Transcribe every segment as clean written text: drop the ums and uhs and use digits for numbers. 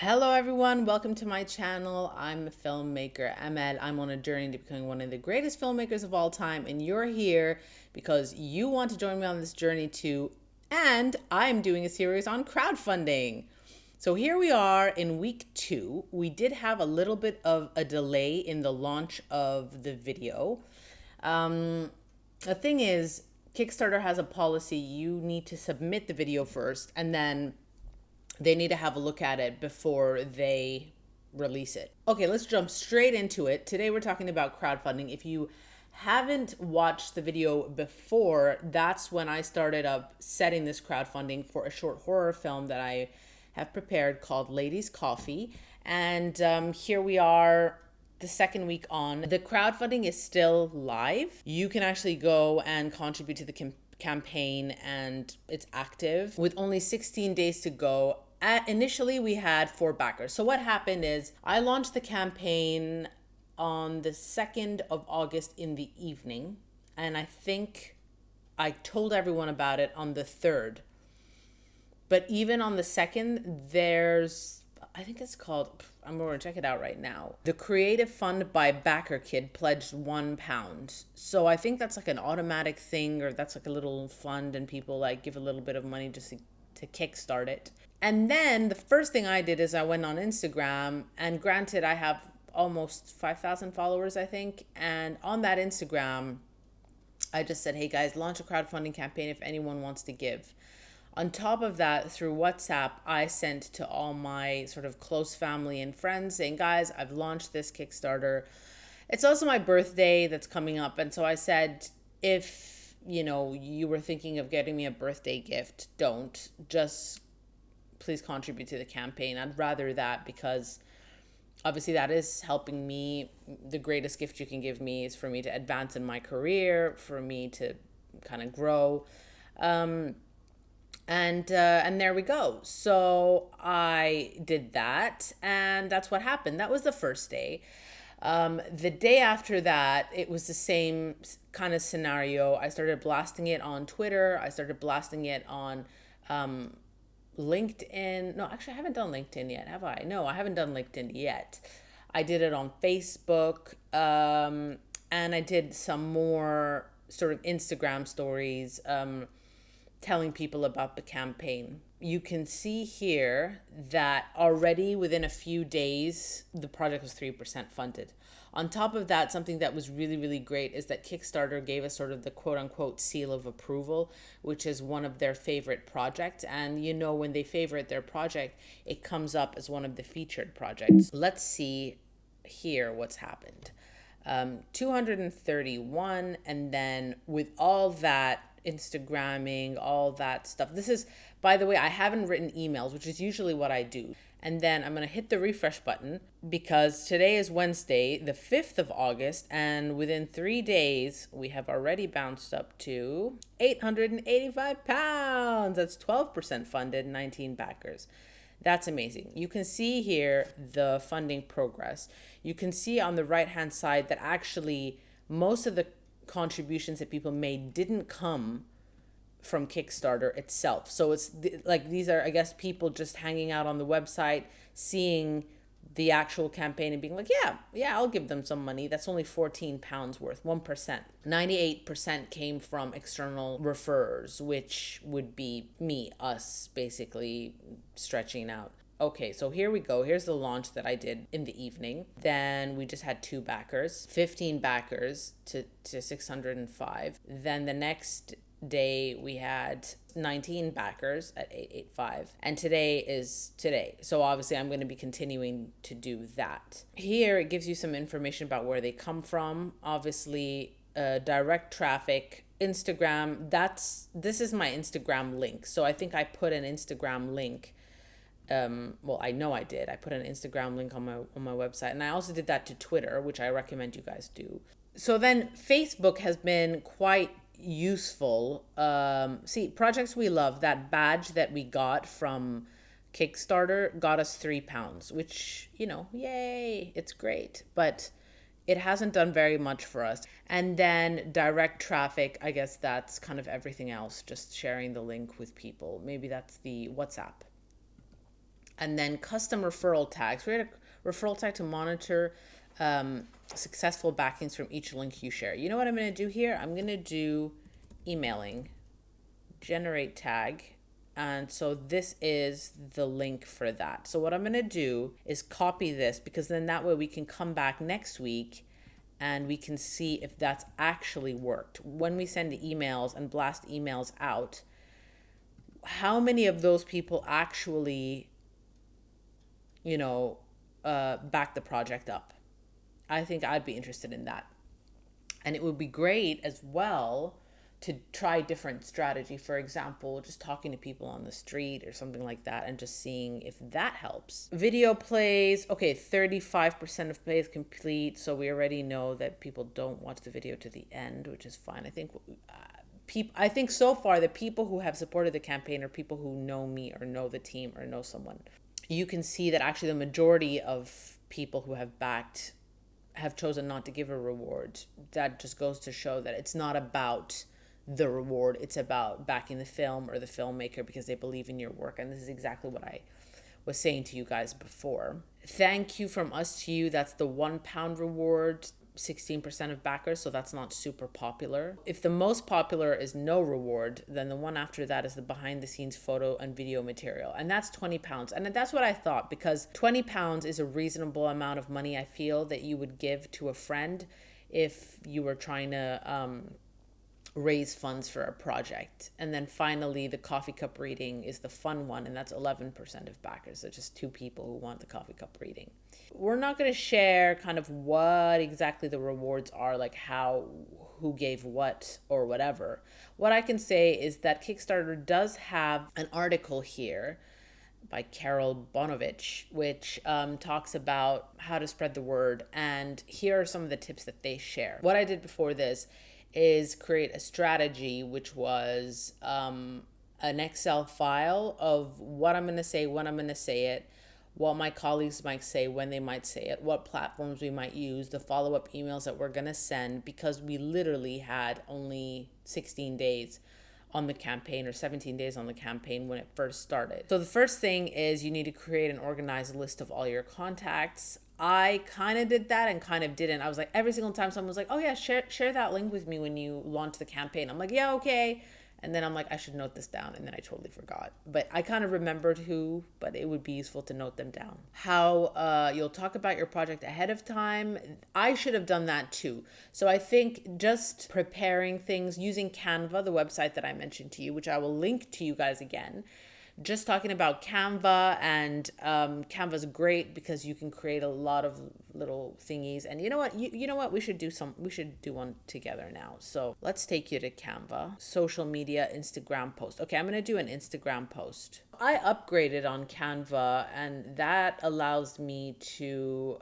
Hello everyone, welcome to my channel. I'm a filmmaker, Ahmed. I'm on a journey to becoming one of the greatest filmmakers of all time, and you're here because you want to join me on this journey too. And I'm doing a series on crowdfunding. So here we are in week 2. We did have a little bit of a delay in the launch of the video. The thing is, Kickstarter has a policy. You need to submit the video first, and then they need to have a look at it before they release it. Okay, let's jump straight into it. Today we're talking about crowdfunding. If you haven't watched the video before, that's when I started up setting this crowdfunding for a short horror film that I have prepared called Ladies Coffee. And here we are, the second week on. The crowdfunding is still live. You can actually go and contribute to the campaign, and it's active with only 16 days to go. Initially, we had 4 backers. So what happened is I launched the campaign on the 2nd of August in the evening, and I think I told everyone about it on the 3rd. But even on the 2nd, there's, I think it's called, I'm going to check it out right now. The Creative Fund by Backer Kid pledged £1. So I think that's like an automatic thing, or that's like a little fund and people like give a little bit of money just to kickstart it. And then the first thing I did is I went on Instagram, and granted I have almost 5,000 followers, I think. And on that Instagram, I just said, hey guys, launch a crowdfunding campaign if anyone wants to give. On top of that, through WhatsApp, I sent to all my sort of close family and friends saying, guys, I've launched this Kickstarter. It's also my birthday that's coming up. And so I said, if, you were thinking of getting me a birthday gift, don't. Just please contribute to the campaign. I'd rather that, because obviously that is helping me. The greatest gift you can give me is for me to advance in my career, for me to kind of grow. And there we go. So I did that, and that's what happened. That was the first day. The day after that, it was the same kind of scenario. I started blasting it on Twitter. I started blasting it on LinkedIn. No, actually, I haven't done LinkedIn yet, have I? No, I haven't done LinkedIn yet. I did it on Facebook, and I did some more sort of Instagram stories, telling people about the campaign. You can see here that already within a few days, the project was 3% funded. On top of that, something that was really, really great is that Kickstarter gave us sort of the quote unquote seal of approval, which is one of their favorite projects. And when they favorite their project, it comes up as one of the featured projects. Let's see here what's happened. 231, and then with all that Instagramming, all that stuff. This is, by the way, I haven't written emails, which is usually what I do. And then I'm going to hit the refresh button, because today is Wednesday, the 5th of August, and within 3 days, we have already bounced up to £885. That's 12% funded, 19 backers. That's amazing. You can see here the funding progress. You can see on the right-hand side that actually most of the contributions that people made didn't come from Kickstarter itself. So it's like, these are, I guess, people just hanging out on the website, seeing the actual campaign and being like, yeah, I'll give them some money. That's only £14 worth, 1%. 98% came from external referrers, which would be us, basically stretching out. Okay, so here we go. Here's the launch that I did in the evening. Then we just had 2 backers, 15 backers to 605. Then the next day we had 19 backers at 885. And today is today. So obviously I'm going to be continuing to do that. Here it gives you some information about where they come from. Obviously, direct traffic, Instagram. This is my Instagram link. So I think I put an Instagram link. Well, I know I did. I put an Instagram link on my website, and I also did that to Twitter, which I recommend you guys do. So then Facebook has been quite useful. See, Projects We Love, that badge that we got from Kickstarter got us £3, which, yay, it's great. But it hasn't done very much for us. And then direct traffic, I guess that's kind of everything else, just sharing the link with people. Maybe that's the WhatsApp. And then custom referral tags. Create a referral tag to monitor successful backings from each link you share. You know what I'm going to do here? I'm going to do emailing, generate tag. And so this is the link for that. So what I'm going to do is copy this, because then that way we can come back next week and we can see if that's actually worked. When we send emails and blast emails out, how many of those people actually, back the project up? I think I'd be interested in that. And it would be great as well to try different strategy. For example, just talking to people on the street or something like that and just seeing if that helps. Video plays, okay, 35% of plays complete. So we already know that people don't watch the video to the end, which is fine. I think so far the people who have supported the campaign are people who know me or know the team or know someone. You can see that actually the majority of people who have backed have chosen not to give a reward. That just goes to show that it's not about the reward, it's about backing the film or the filmmaker because they believe in your work. And this is exactly what I was saying to you guys before. Thank you from us to you. That's the £1 reward, 16% of backers, so that's not super popular. If the most popular is no reward, then the one after that is the behind the scenes photo and video material, and that's £20. And that's what I thought, because £20 is a reasonable amount of money, I feel, that you would give to a friend if you were trying to raise funds for a project. And then finally, the coffee cup reading is the fun one, and that's 11% of backers. So just 2 people who want the coffee cup reading. We're not going to share kind of what exactly the rewards are, like who gave what or whatever. What I can say is that Kickstarter does have an article here by Carol Bonovich, which talks about how to spread the word. And here are some of the tips that they share. What I did before this is create a strategy, which was an Excel file of what I'm going to say, when I'm going to say it, what my colleagues might say, when they might say it, what platforms we might use, the follow-up emails that we're going to send, because we literally had only 16 days on the campaign, or 17 days on the campaign when it first started. So the first thing is you need to create and organize a list of all your contacts. I kind of did that and kind of didn't. I was like, every single time someone was like, oh yeah, share that link with me when you launch the campaign. I'm like, yeah, okay. And then I'm like, I should note this down. And then I totally forgot. But I kind of remembered who, but it would be useful to note them down. How you'll talk about your project ahead of time. I should have done that too. So I think just preparing things using Canva, the website that I mentioned to you, which I will link to you guys again. Just talking about Canva, and Canva's great because you can create a lot of little thingies. And you know what? You know what? We should do one together now. So let's take you to Canva. Social media, Instagram post. Okay, I'm going to do an Instagram post. I upgraded on Canva, and that allows me to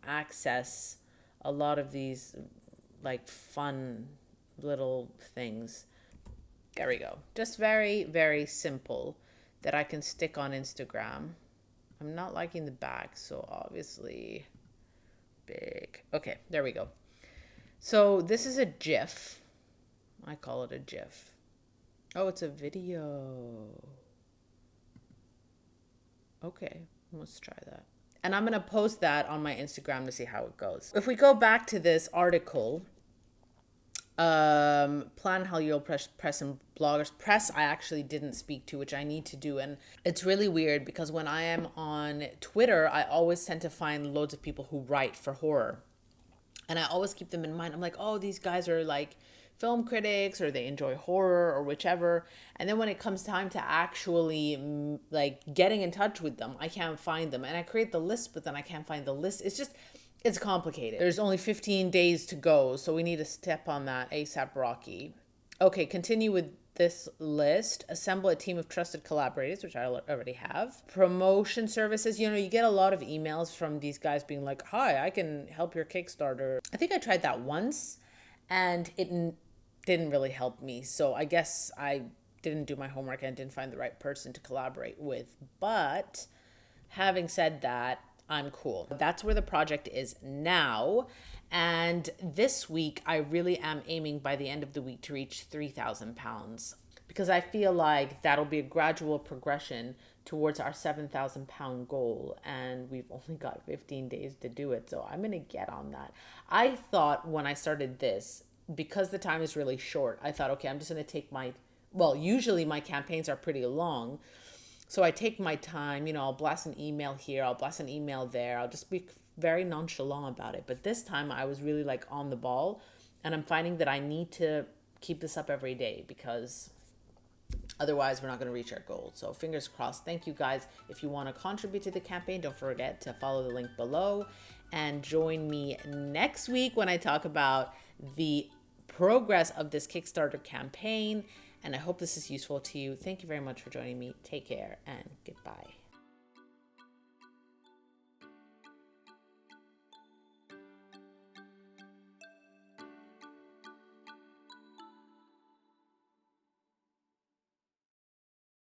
access a lot of these like fun little things. There we go. Just very, very simple that I can stick on Instagram. I'm not liking the back, so obviously big. Okay, there we go. So this is a GIF. I call it a GIF. Oh, it's a video. Okay, let's try that. And I'm going to post that on my Instagram to see how it goes. If we go back to this article, plan how you'll press and bloggers. Press I actually didn't speak to, which I need to do. And it's really weird because when I am on Twitter, I always tend to find loads of people who write for horror. And I always keep them in mind. I'm like, oh, these guys are like film critics, or they enjoy horror, or whichever. And then when it comes time to actually like getting in touch with them, I can't find them. And I create the list, but then I can't find the list. It's complicated. There's only 15 days to go, so we need to step on that ASAP Rocky. Okay, continue with this list. Assemble a team of trusted collaborators, which I already have. Promotion services. You know, you get a lot of emails from these guys being like, hi, I can help your Kickstarter. I think I tried that once, and it didn't really help me. So I guess I didn't do my homework and didn't find the right person to collaborate with. But having said that, I'm cool. That's where the project is now. And this week, I really am aiming by the end of the week to reach £3,000, because I feel like that'll be a gradual progression towards our 7,000 pound goal. And we've only got 15 days to do it. So I'm going to get on that. I thought when I started this, because the time is really short, I thought, okay, I'm just going to take usually my campaigns are pretty long. So I take my time, I'll blast an email here, I'll blast an email there. I'll just be very nonchalant about it. But this time I was really like on the ball, and I'm finding that I need to keep this up every day because otherwise we're not going to reach our goal. So fingers crossed. Thank you guys. If you want to contribute to the campaign, don't forget to follow the link below and join me next week when I talk about the progress of this Kickstarter campaign. And I hope this is useful to you. Thank you very much for joining me. Take care and goodbye.